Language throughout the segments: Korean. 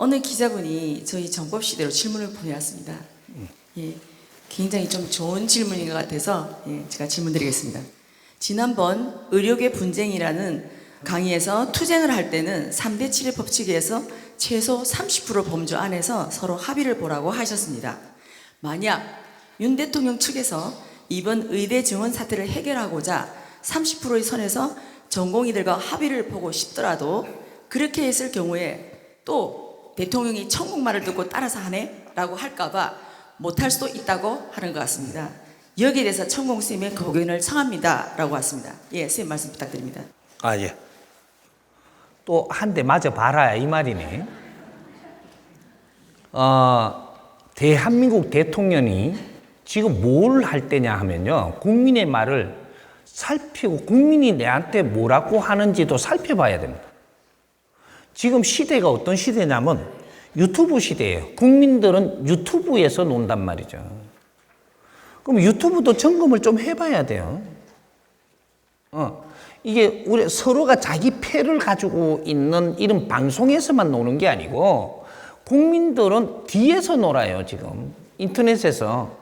어느 기자분이 저희 정법시대로 질문을 보내왔습니다. 예, 굉장히 좀 좋은 질문인 것 같아서 제가 질문드리겠습니다. 지난번 의료계 분쟁이라는 강의에서 투쟁을 할 때는 3대 7의 법칙에서 최소 30% 범주 안에서 서로 합의를 보라고 하셨습니다. 만약 윤 대통령 측에서 이번 의대 증원 사태를 해결하고자 30%의 선에서 전공의들과 합의를 보고 싶더라도 그렇게 했을 경우에 또 대통령이 천국말을 듣고 따라서 하네? 라고 할까봐 못할 수도 있다고 하는 것 같습니다. 여기에 대해서 천공스님의 고견을 청합니다. 라고 왔습니다. 예, 선생님 말씀 부탁드립니다. 예. 또 한 대 맞아 봐라 이 말이네. 대한민국 대통령이 지금 뭘 할 때냐 하면요. 국민의 말을 살피고 국민이 내한테 뭐라고 하는지도 살펴봐야 됩니다. 지금 시대가 어떤 시대냐면 유튜브 시대예요. 국민들은 유튜브에서 논단 말이죠. 그럼 유튜브도 점검을 좀 해봐야 돼요. 이게 우리 서로가 자기 패를 가지고 있는 이런 방송에서만 노는 게 아니고 국민들은 뒤에서 놀아요. 지금 인터넷에서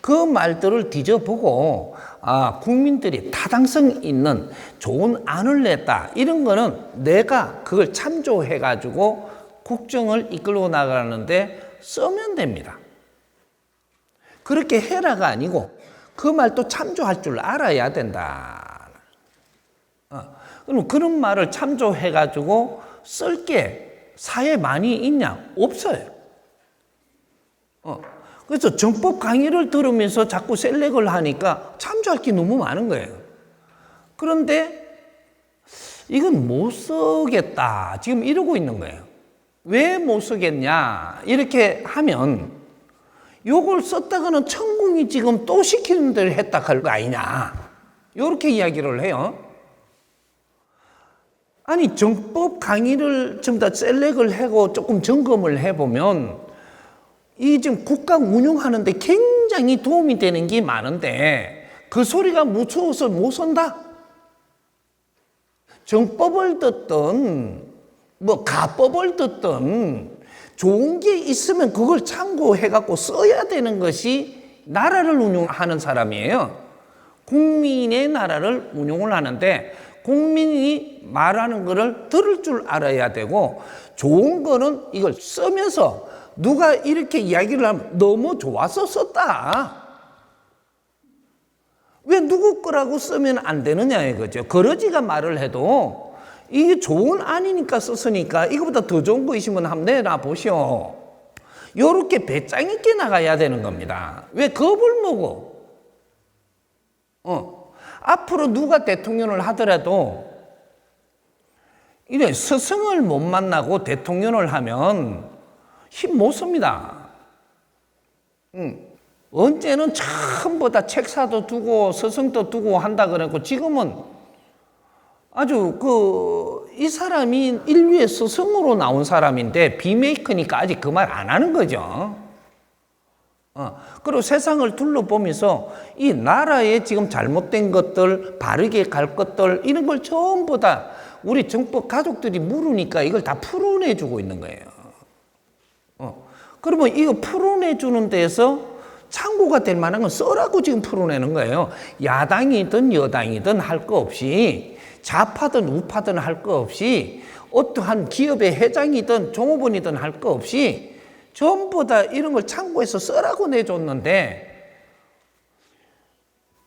그 말들을 뒤져보고 국민들이 타당성 있는 좋은 안을 냈다 이런 거는 내가 그걸 참조해 가지고 국정을 이끌고 나가는데 쓰면 됩니다. 그렇게 해라가 아니고 그 말도 참조할 줄 알아야 된다. 그럼 그런 말을 참조해 가지고 쓸 게 사회에 많이 있냐? 없어요. 그래서 정법 강의를 들으면서 자꾸 셀렉을 하니까 참조할 게 너무 많은 거예요. 그런데 이건 못 쓰겠다. 지금 이러고 있는 거예요. 왜 못 쓰겠냐? 이렇게 하면 요걸 썼다가는 천공이 지금 또 시키는 대로 했다 할 거 아니냐? 이렇게 이야기를 해요. 아니 정법 강의를 전부 다 셀렉을 하고 조금 점검을 해보면 이 지금 국가 운영하는데 굉장히 도움이 되는 게 많은데 그 소리가 무서워서 못 쓴다? 정법을 듣든 뭐 가법을 듣든 좋은 게 있으면 그걸 참고해갖고 써야 되는 것이 나라를 운영하는 사람이에요. 국민의 나라를 운영을 하는데 국민이 말하는 거를 들을 줄 알아야 되고 좋은 거는 이걸 쓰면서 누가 이렇게 이야기를 하면 너무 좋아서 썼다. 왜 누구 거라고 쓰면 안 되느냐 이거죠. 거러지가 말을 해도 이게 좋은 안이니까 썼으니까 이거보다 더 좋은 거 있으면 한번 내놔 보시오. 요렇게 배짱 있게 나가야 되는 겁니다. 왜 겁을 먹어? 앞으로 누가 대통령을 하더라도 이래 스승을 못 만나고 대통령을 하면 힘 못 씁니다. 언제는 전부 다 책사도 두고 스승도 두고 한다 그랬고 지금은 아주 이 사람이 인류의 스승으로 나온 사람인데 비메이커니까 아직 그 말 안 하는 거죠. 그리고 세상을 둘러보면서 이 나라에 지금 잘못된 것들, 바르게 갈 것들 이런 걸 전부 다 우리 정법 가족들이 물으니까 이걸 다 풀어내주고 있는 거예요. 그러면 이거 풀어내주는 데서 참고가 될 만한 건 써라고 지금 풀어내는 거예요. 야당이든 여당이든 할 거 없이 좌파든 우파든 할 거 없이 어떠한 기업의 회장이든 종업원이든 할 거 없이 전부 다 이런 걸 참고해서 쓰라고 내줬는데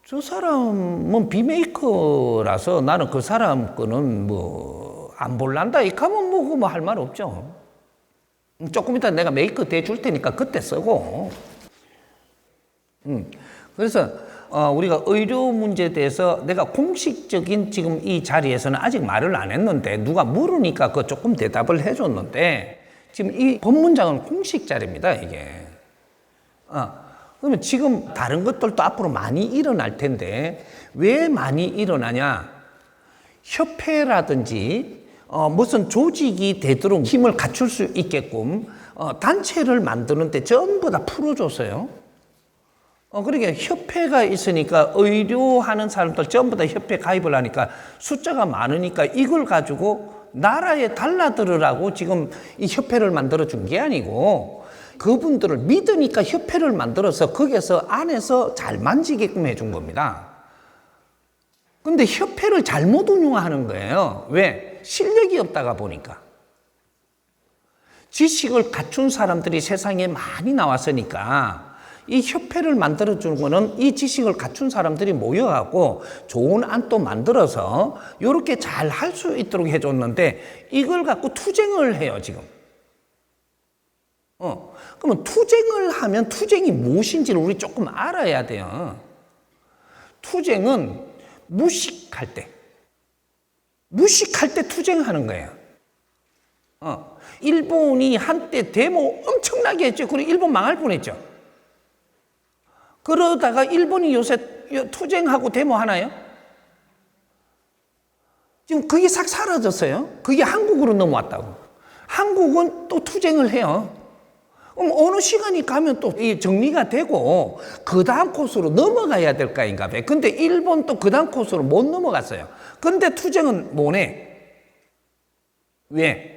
저 사람은 비메이커라서 나는 그 사람 거는 안 볼란다 이렇게 하면 뭐 할 말 없죠. 조금 이따 내가 메이커 대줄 테니까 그때 쓰고. 그래서 우리가 의료 문제에 대해서 내가 공식적인 지금 이 자리에서는 아직 말을 안 했는데 누가 물으니까 그 조금 대답을 해줬는데 지금 이 법문장은 공식 자리입니다, 이게. 그러면 지금 다른 것들도 앞으로 많이 일어날 텐데 왜 많이 일어나냐? 협회라든지 무슨 조직이 되도록 힘을 갖출 수 있게끔 단체를 만드는데 전부 다 풀어줬어요. 그러니까 협회가 있으니까 의료하는 사람들 전부 다 협회 가입을 하니까 숫자가 많으니까 이걸 가지고 나라에 달라들으라고 지금 이 협회를 만들어 준 게 아니고 그분들을 믿으니까 협회를 만들어서 거기서 안에서 잘 만지게끔 해준 겁니다. 근데 협회를 잘못 운영하는 거예요. 왜? 실력이 없다가 보니까. 지식을 갖춘 사람들이 세상에 많이 나왔으니까 이 협회를 만들어주는 거는 이 지식을 갖춘 사람들이 모여갖고 좋은 안도 만들어서 이렇게 잘 할 수 있도록 해줬는데 이걸 갖고 투쟁을 해요, 지금. 그러면 투쟁을 하면 투쟁이 무엇인지를 우리 조금 알아야 돼요. 투쟁은 무식할 때 투쟁하는 거예요. 일본이 한때 데모 엄청나게 했죠. 그리고 일본 망할 뻔했죠. 그러다가 일본이 요새 투쟁하고 데모 하나요? 지금 그게 싹 사라졌어요. 그게 한국으로 넘어왔다고. 한국은 또 투쟁을 해요. 그럼 어느 시간이 가면 또 정리가 되고 그 다음 코스로 넘어가야 될 거인가 봐요. 근데 일본 또 그 다음 코스로 못 넘어갔어요. 근데 투쟁은 뭐네? 왜?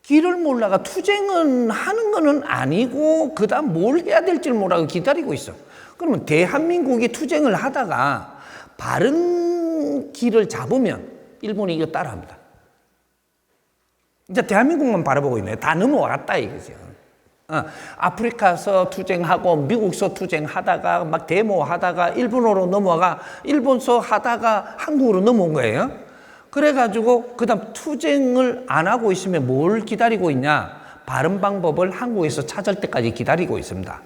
길을 몰라가 투쟁은 하는 거는 아니고 그 다음 뭘 해야 될지를 모르고 기다리고 있어. 그러면 대한민국이 투쟁을 하다가 바른 길을 잡으면 일본이 이거 따라합니다. 이제 대한민국만 바라보고 있네요. 다 넘어왔다 이거죠. 아프리카서 투쟁하고 미국서 투쟁하다가 막 데모하다가 일본으로 넘어가 일본서 하다가 한국으로 넘어온 거예요. 그래가지고 그 다음 투쟁을 안 하고 있으면 뭘 기다리고 있냐? 바른 방법을 한국에서 찾을 때까지 기다리고 있습니다.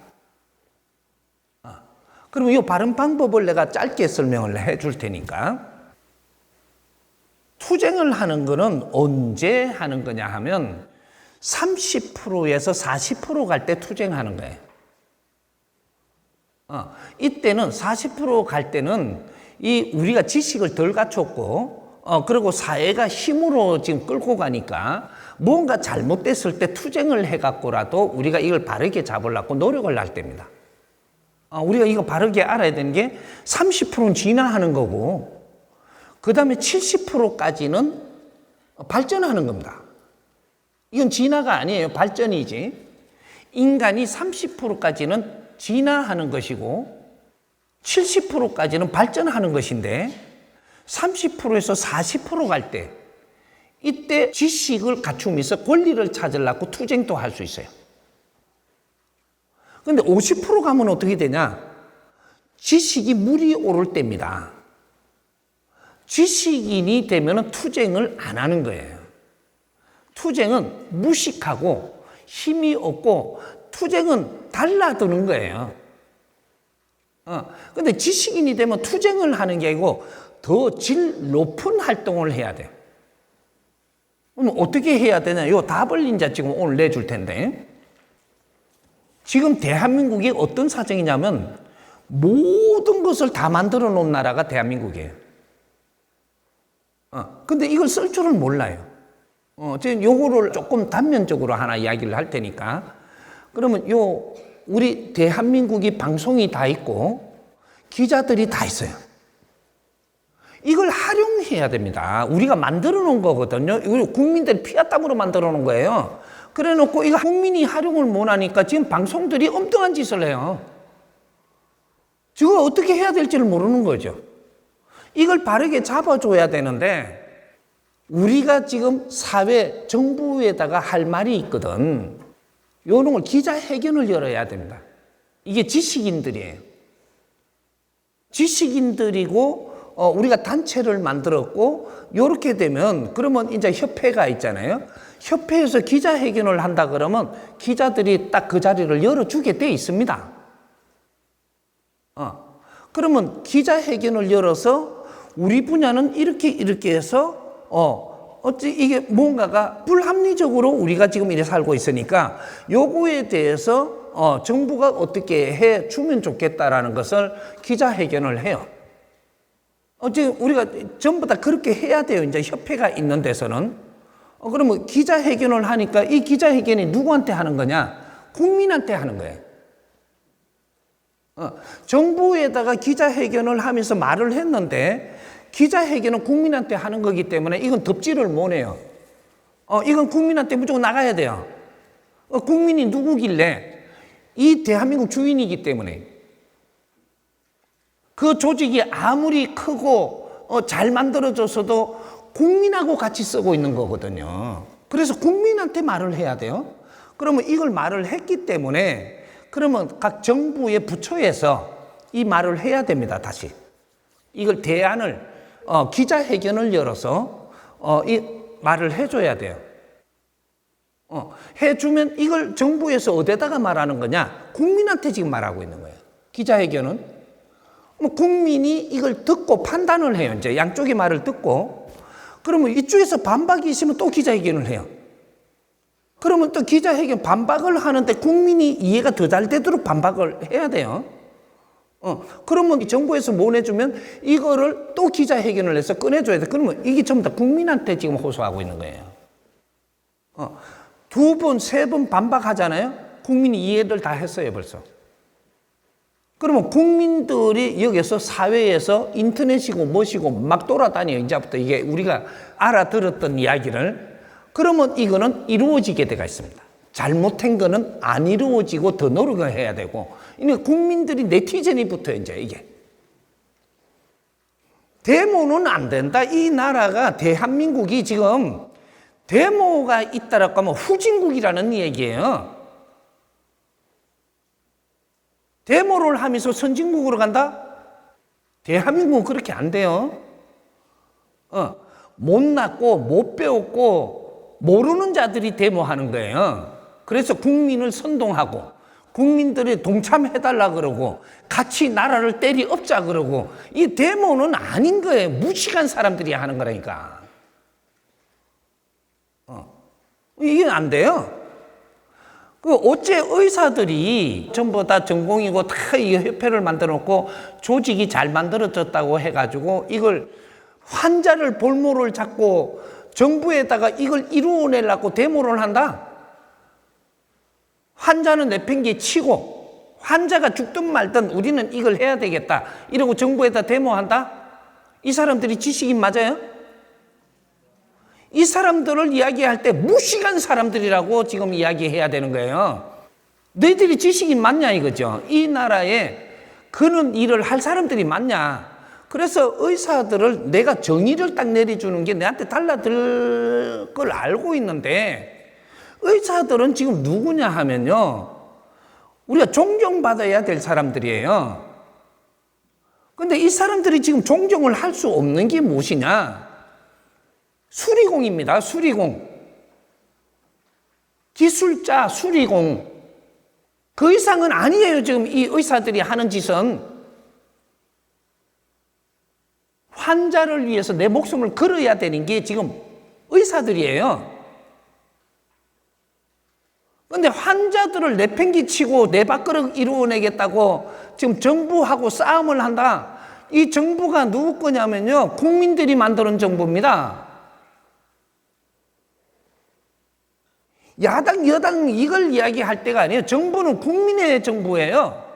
그러면 이 바른 방법을 내가 짧게 설명을 해줄 테니까 투쟁을 하는 거는 언제 하는 거냐 하면 30%에서 40% 갈 때 투쟁하는 거예요. 이때는 40% 갈 때는 이 우리가 지식을 덜 갖췄고 그리고 사회가 힘으로 지금 끌고 가니까 뭔가 잘못됐을 때 투쟁을 해갖고라도 우리가 이걸 바르게 잡으려고 노력을 할 때입니다. 우리가 이거 바르게 알아야 되는 게 30%는 진화하는 거고 그 다음에 70%까지는 발전하는 겁니다. 이건 진화가 아니에요. 발전이지. 인간이 30%까지는 진화하는 것이고 70%까지는 발전하는 것인데 30%에서 40% 갈 때 이때 지식을 갖추면서 권리를 찾으려고 투쟁도 할 수 있어요. 그런데 50% 가면 어떻게 되냐? 지식이 물이 오를 때입니다. 지식인이 되면 투쟁을 안 하는 거예요. 투쟁은 무식하고 힘이 없고 투쟁은 달라드는 거예요. 근데 지식인이 되면 투쟁을 하는 게 아니고 더 질 높은 활동을 해야 돼요. 그럼 어떻게 해야 되냐? 이 답을 이제 지금 오늘 내줄 텐데. 지금 대한민국이 어떤 사정이냐면 모든 것을 다 만들어 놓은 나라가 대한민국이에요. 근데 이걸 쓸 줄은 몰라요. 지금 요거를 조금 단면적으로 하나 이야기를 할 테니까. 그러면 우리 대한민국이 방송이 다 있고 기자들이 다 있어요. 이걸 활용해야 됩니다. 우리가 만들어 놓은 거거든요. 이걸 국민들이 피와 땀으로 만들어 놓은 거예요. 그래 놓고 이거 국민이 활용을 못 하니까 지금 방송들이 엉뚱한 짓을 해요. 저걸 어떻게 해야 될지를 모르는 거죠. 이걸 바르게 잡아줘야 되는데 우리가 지금 사회, 정부에다가 할 말이 있거든. 요런 걸 기자회견을 열어야 됩니다. 이게 지식인들이에요. 지식인들이고 우리가 단체를 만들었고 이렇게 되면 그러면 이제 협회가 있잖아요. 협회에서 기자회견을 한다 그러면 기자들이 딱 그 자리를 열어주게 돼 있습니다. 그러면 기자회견을 열어서 우리 분야는 이렇게 해서 어찌 이게 뭔가가 불합리적으로 우리가 지금 이래 살고 있으니까 요거에 대해서 정부가 어떻게 해 주면 좋겠다라는 것을 기자회견을 해요. 지금 우리가 전부 다 그렇게 해야 돼요. 이제 협회가 있는 데서는. 그러면 기자회견을 하니까 이 기자회견이 누구한테 하는 거냐? 국민한테 하는 거예요. 정부에다가 기자회견을 하면서 말을 했는데 기자회견은 국민한테 하는 거기 때문에 이건 덮지를 못해요. 이건 국민한테 무조건 나가야 돼요. 국민이 누구길래? 이 대한민국 주인이기 때문에. 그 조직이 아무리 크고 잘 만들어져서도 국민하고 같이 쓰고 있는 거거든요. 그래서 국민한테 말을 해야 돼요. 그러면 이걸 말을 했기 때문에 그러면 각 정부의 부처에서 이 말을 해야 됩니다. 다시 이걸 대안을 기자회견을 열어서 이 말을 해줘야 돼요. 해주면 이걸 정부에서 어디다가 말하는 거냐? 국민한테 지금 말하고 있는 거예요. 기자회견은 국민이 이걸 듣고 판단을 해요. 이제 양쪽의 말을 듣고 그러면 이쪽에서 반박이 있으면 또 기자회견을 해요. 그러면 또 기자회견 반박을 하는데 국민이 이해가 더 잘 되도록 반박을 해야 돼요. 그러면 정부에서 못 해주면 이거를 또 기자회견을 해서 꺼내줘야 돼. 그러면 이게 전부 다 국민한테 지금 호소하고 있는 거예요. 두 번, 세 번 반박하잖아요. 국민이 이해를 다 했어요, 벌써. 그러면 국민들이 여기서 사회에서 인터넷이고 뭐시고 막 돌아다녀요. 이제부터 이게 우리가 알아들었던 이야기를. 그러면 이거는 이루어지게 돼가 있습니다. 잘못한 거는 안 이루어지고 더 노력을 해야 되고. 이게 국민들이 네티즌이 붙어요, 이제 이게. 데모는 안 된다. 이 나라가 대한민국이 지금 데모가 있다라고 하면 후진국이라는 얘기예요. 데모를 하면서 선진국으로 간다? 대한민국은 그렇게 안 돼요. 못났고 못 배웠고 모르는 자들이 데모하는 거예요. 그래서 국민을 선동하고 국민들이 동참해달라 그러고 같이 나라를 때리 엎자 그러고 이 데모는 아닌 거예요. 무식한 사람들이 하는 거라니까. 이게 안 돼요. 어째 의사들이 전부 다 전공이고 다 이 협회를 만들어 놓고 조직이 잘 만들어졌다고 해가지고 이걸 환자를 볼모를 잡고 정부에다가 이걸 이루어내려고 데모를 한다? 환자는 내팽개 치고 환자가 죽든 말든 우리는 이걸 해야 되겠다 이러고 정부에다 데모한다? 이 사람들이 지식인 맞아요? 이 사람들을 이야기할 때 무식한 사람들이라고 지금 이야기해야 되는 거예요. 너희들이 지식인 맞냐 이거죠. 이 나라에 그런 일을 할 사람들이 맞냐. 그래서 의사들을 내가 정의를 딱 내려주는 게 내한테 달라들 걸 알고 있는데 의사들은 지금 누구냐 하면요. 우리가 존경받아야 될 사람들이에요. 근데 이 사람들이 지금 존경을 할 수 없는 게 무엇이냐. 수리공입니다. 수리공. 기술자, 수리공. 그 이상은 아니에요. 지금 이 의사들이 하는 짓은. 환자를 위해서 내 목숨을 걸어야 되는 게 지금 의사들이에요. 그런데 환자들을 내팽개치고 내 밥그릇 이루어내겠다고 지금 정부하고 싸움을 한다. 이 정부가 누구 거냐면요. 국민들이 만드는 정부입니다. 야당, 여당 이걸 이야기할 때가 아니에요. 정부는 국민의 정부예요.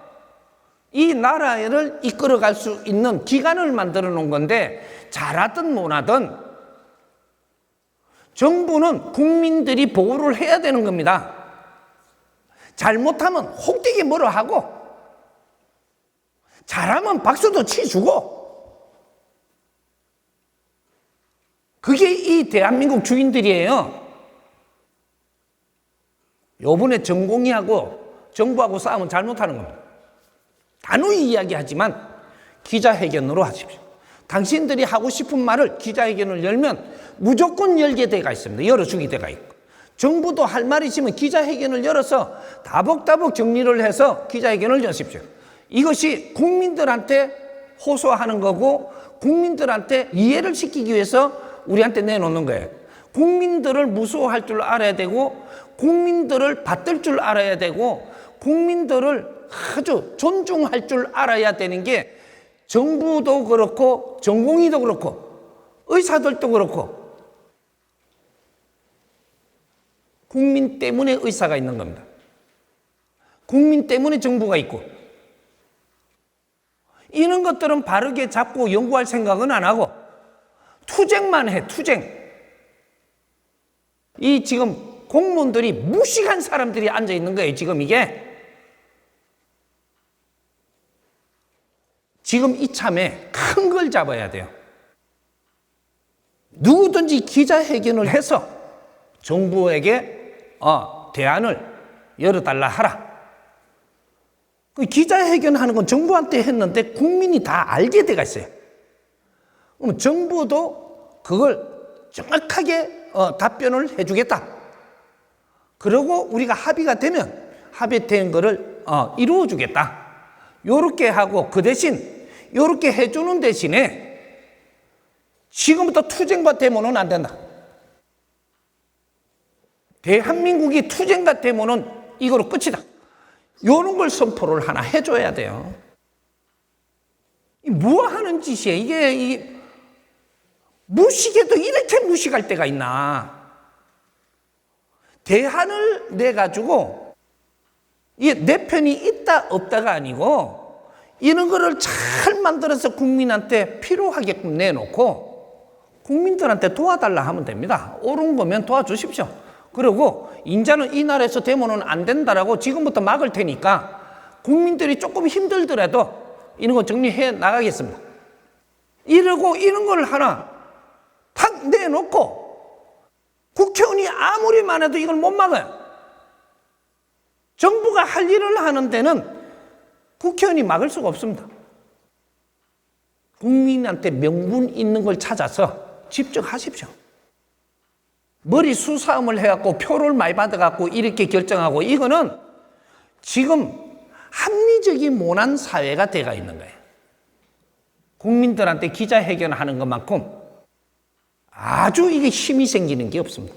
이 나라를 이끌어갈 수 있는 기관을 만들어 놓은 건데 잘하든 못하든 정부는 국민들이 보호를 해야 되는 겁니다. 잘못하면 혹되게 뭐라 하고 잘하면 박수도 치주고 그게 이 대한민국 주인들이에요. 요번에 전공의하고 정부하고 싸우면 잘못하는 겁니다. 단호히 이야기하지만 기자회견으로 하십시오. 당신들이 하고 싶은 말을 기자회견을 열면 무조건 열게 돼가 있습니다. 열어주게 돼가 있고 정부도 할 말이 있으면 기자회견을 열어서 다복다복 정리를 해서 기자회견을 여십시오. 이것이 국민들한테 호소하는 거고 국민들한테 이해를 시키기 위해서 우리한테 내놓는 거예요. 국민들을 무서워할 줄 알아야 되고 국민들을 받들 줄 알아야 되고 국민들을 아주 존중할 줄 알아야 되는 게 정부도 그렇고 전공의도 그렇고 의사들도 그렇고 국민 때문에 의사가 있는 겁니다. 국민 때문에 정부가 있고 이런 것들은 바르게 잡고 연구할 생각은 안 하고 투쟁만 해, 투쟁. 이 지금 공무원들이 무식한 사람들이 앉아 있는 거예요, 지금 이게. 지금 이참에 큰 걸 잡아야 돼요. 누구든지 기자회견을 해서 정부에게 대안을 열어달라 하라. 그 기자회견 하는 건 정부한테 했는데 국민이 다 알게 돼가 있어요. 그럼 정부도 그걸 정확하게 답변을 해주겠다. 그리고 우리가 합의가 되면 합의된 거를 이루어 주겠다. 요렇게 하고 그 대신 요렇게 해주는 대신에 지금부터 투쟁과 데모는 안 된다. 대한민국이 투쟁과 데모는 이거로 끝이다. 요런 걸 선포를 하나 해줘야 돼요. 뭐 하는 짓이에요? 이게 무식해도 이렇게 무식할 때가 있나? 대안을 내가지고 이게 내 편이 있다 없다가 아니고 이런 거를 잘 만들어서 국민한테 필요하게끔 내놓고 국민들한테 도와달라 하면 됩니다. 옳은 거면 도와주십시오. 그리고 인자는 이 나라에서 데모는 안 된다라고 지금부터 막을 테니까 국민들이 조금 힘들더라도 이런 거 정리해 나가겠습니다. 이러고 이런 걸 하나 탁 내놓고 국회의원이 아무리 많아도 이걸 못 막아요. 정부가 할 일을 하는 데는 국회의원이 막을 수가 없습니다. 국민한테 명분 있는 걸 찾아서 집중하십시오. 머리 수싸움을 해갖고 표를 많이 받아갖고 이렇게 결정하고 이거는 지금 합리적인 모난 사회가 돼가 있는 거예요. 국민들한테 기자회견하는 것만큼 아주 이게 힘이 생기는 게 없습니다.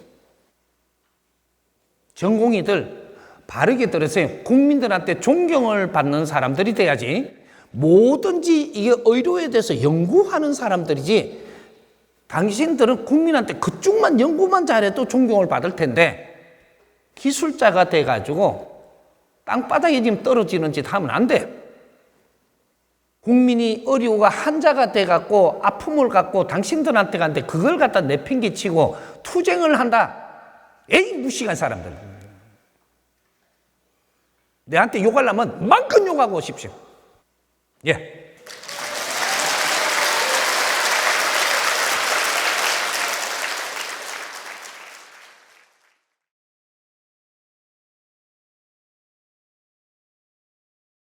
전공의들 바르게 들으세요. 국민들한테 존경을 받는 사람들이 돼야지 뭐든지 이게 의료에 대해서 연구하는 사람들이지 당신들은 국민한테 그쪽만 연구만 잘해도 존경을 받을 텐데 기술자가 돼가지고 땅바닥에 지금 떨어지는 짓 하면 안 돼. 국민이 의료가 환자가 돼갖고 아픔을 갖고 당신들한테 갔는데 그걸 갖다 내팽개치고 투쟁을 한다. 에이 무식한 사람들. 내한테 욕하려면 마음껏 욕하고 오십시오. 예.